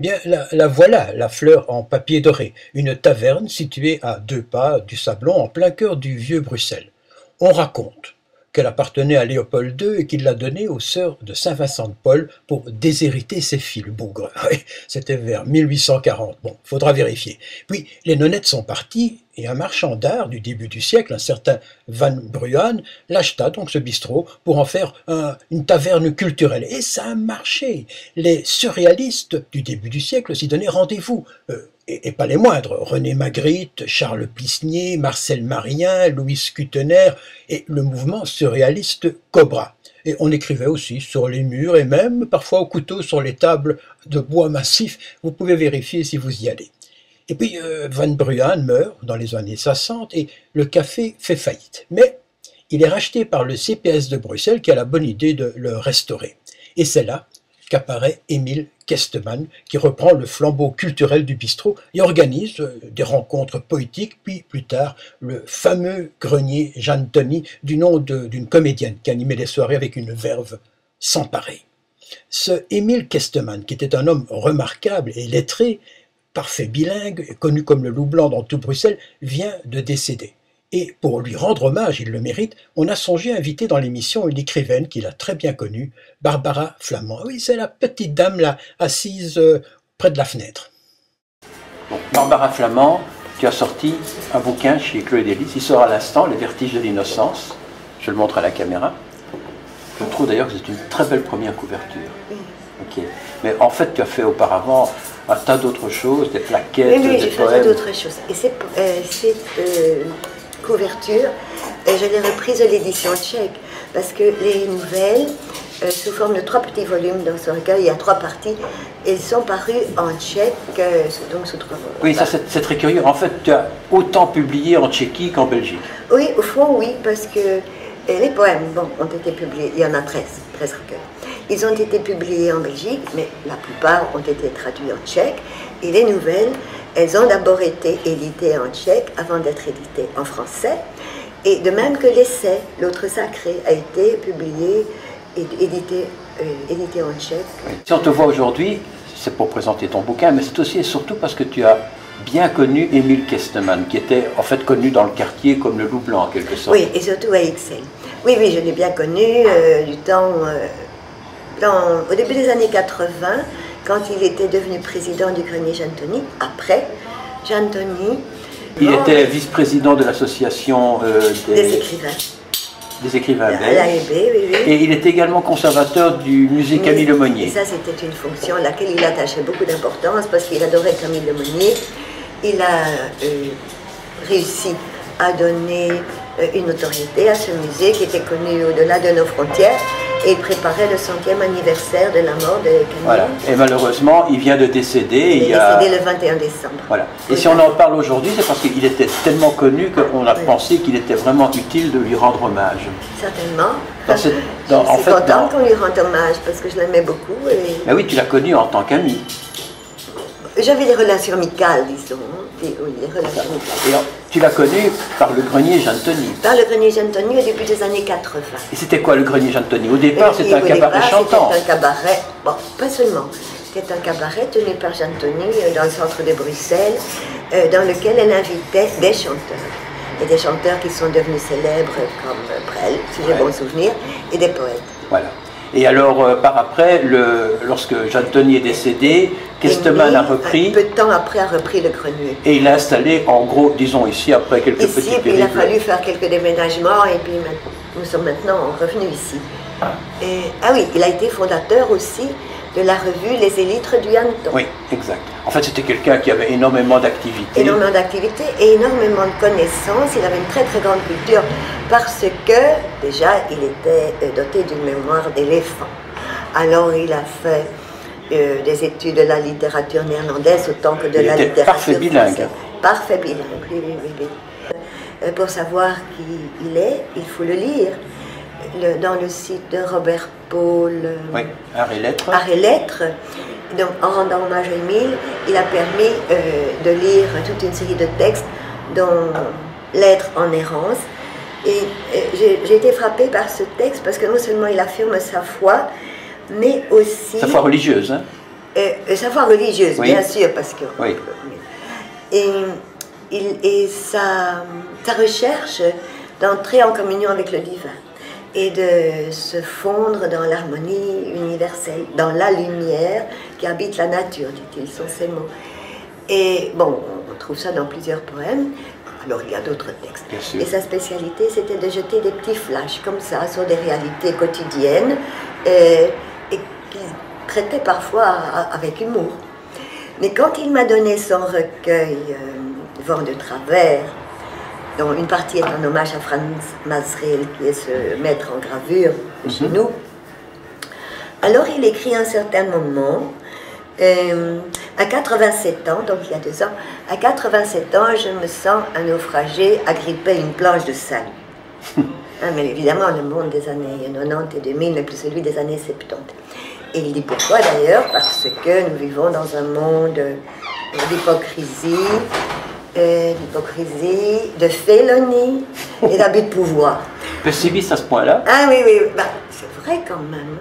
Eh bien, la voilà, la Fleur en papier doré, une taverne située à 2 pas du Sablon, en plein cœur du vieux Bruxelles. On raconte qu'elle appartenait à Léopold II et qu'il l'a donnée aux sœurs de Saint-Vincent de Paul pour déshériter ses filles, le bougre. Oui, c'était vers 1840. Bon, faudra vérifier. Puis les nonnettes sont parties et un marchand d'art du début du siècle, un certain Van Bruan, l'acheta donc ce bistrot pour en faire une taverne culturelle. Et ça a marché. Les surréalistes du début du siècle s'y donnaient rendez-vous. Et pas les moindres, René Magritte, Charles Plisnier, Marcel Marien, Louis Kutener et le mouvement surréaliste Cobra. Et on écrivait aussi sur les murs et même parfois au couteau sur les tables de bois massif. Vous pouvez vérifier si vous y allez. Et puis Van Bruan meurt dans les années 60 et le café fait faillite. Mais il est racheté par le CPS de Bruxelles qui a la bonne idée de le restaurer. Et c'est là qu'apparaît Émile Kesteman, qui reprend le flambeau culturel du bistrot et organise des rencontres poétiques, puis plus tard le fameux grenier Jeanne Tony, du nom d'une comédienne qui animait les soirées avec une verve sans pareil. Ce Émile Kesteman, qui était un homme remarquable et lettré, parfait bilingue, connu comme le loup blanc dans tout Bruxelles, vient de décéder. Et pour lui rendre hommage, il le mérite, on a songé à inviter dans l'émission une écrivaine qu'il a très bien connue, Barbara Flamand. Oui, c'est la petite dame là, assise près de la fenêtre. Bon, Barbara Flamand, tu as sorti un bouquin chez Chloé Delis, il sort à l'instant, Les Vertiges de l'innocence. Je le montre à la caméra. Je trouve d'ailleurs que c'est une très belle première couverture. Ok. Mais en fait, tu as fait auparavant un tas d'autres choses, des plaquettes, oui, des j'ai fait un tas d'autres choses. Et cette couverture, je l'ai reprise de l'édition tchèque, parce que les nouvelles, sous forme de 3 petits volumes dans ce recueil, il y a 3 parties, elles sont parues en tchèque, donc sous 3 volumes. Oui, ça c'est très curieux. En fait, tu as autant publié en Tchéquie qu'en Belgique. Oui, au fond, oui, parce que les poèmes, bon, ont été publiés, il y en a 13 recueils. Ils ont été publiés en Belgique, mais la plupart ont été traduits en tchèque. Et les nouvelles, elles ont d'abord été éditées en tchèque avant d'être éditées en français. Et de même que l'essai, L'autre sacré, a été publié et édité en tchèque. Si on te voit aujourd'hui, c'est pour présenter ton bouquin, mais c'est aussi et surtout parce que tu as bien connu Émile Kesteman, qui était en fait connu dans le quartier comme le loup blanc en quelque sorte. Oui, et surtout à Ixelles. Oui, je l'ai bien connu du temps... au début des années 80, quand il était devenu président du grenier Jeanne Tony, après Jeanne Tony... Il était vice-président de l'association des écrivains belges. L'AEB, oui. Et il était également conservateur du musée Camille Lemonnier. Et ça, c'était une fonction à laquelle il attachait beaucoup d'importance parce qu'il adorait Camille Lemonnier. Il a réussi à donner une notoriété à ce musée qui était connu au-delà de nos frontières. Et il préparait le 100e anniversaire de la mort de Camille. Voilà. Et malheureusement, il vient de décéder. Il est décédé le 21 décembre. Voilà. Et si on en parle aujourd'hui, c'est parce qu'il était tellement connu qu'on a pensé qu'il était vraiment utile de lui rendre hommage. Certainement. Je suis contente qu'on lui rende hommage parce que je l'aimais beaucoup. Mais oui, tu l'as connu en tant qu'ami. J'avais des relations amicales, disons. Oui, des relations amicales. Et tu l'as connu par le grenier Jeanne Tony. Par le grenier Jeanne Tony au début des années 80. Et c'était quoi le grenier Jeanne Tony? Au départ, c'était un cabaret chantant. C'était un cabaret, bon, pas seulement. C'était un cabaret tenu par Jeanne Tony dans le centre de Bruxelles, dans lequel elle invitait des chanteurs. Et des chanteurs qui sont devenus célèbres comme Brel, si j'ai bon souvenir, et des poètes. Voilà. Et alors, par après, lorsque Jeanne Tony est décédé, Kesteman a repris... Peu de temps après, a repris le grenier. Et il l'a installé, en gros, disons ici, après quelques petits périples. Il a fallu faire quelques déménagements, et puis nous sommes maintenant revenus ici. Ah oui, il a été fondateur aussi de la revue Les Élytres du Hanneton. Oui, exact. En fait, c'était quelqu'un qui avait énormément d'activités. Énormément d'activités et énormément de connaissances. Il avait une très très grande culture parce que, déjà, il était doté d'une mémoire d'éléphant. Alors, il a fait des études de la littérature néerlandaise autant que de la littérature parfait bilingue. Française. Parfait bilingue, oui. Pour savoir qui il est, il faut le lire. Dans le site de Robert Paul, oui, Art et Lettres. Art et Lettres. Donc, en rendant hommage à Émile, il a permis de lire toute une série de textes, dont L'être en errance. Et j'ai été frappée par ce texte parce que non seulement il affirme sa foi, mais aussi... Sa foi religieuse, hein? Sa foi religieuse, Oui. bien sûr, parce que... Oui. Et sa recherche d'entrer en communion avec le divin et de se fondre dans l'harmonie universelle, dans la lumière qui habite la nature, dit-il, sont ces mots. Et bon, on trouve ça dans plusieurs poèmes. Alors il y a d'autres textes. Bien sûr. Et sa spécialité, c'était de jeter des petits flashs comme ça sur des réalités quotidiennes et qu'il traitait parfois avec humour. Mais quand il m'a donné son recueil Vent de travers, dont une partie est un hommage à Franz Masrel, qui est ce maître en gravure de chez nous, alors il écrit à un certain moment, à 87 ans, donc il y a 2 ans, à 87 ans, je me sens un naufragé agrippé à une planche de salut. Mais évidemment, le monde des années 90 et 2000 n'est plus celui des années 70. Et il dit pourquoi d'ailleurs? Parce que nous vivons dans un monde d'hypocrisie, de félonie et d'abus de pouvoir. Pessimiste à ce point-là? Ah oui, oui, bah, c'est vrai quand même.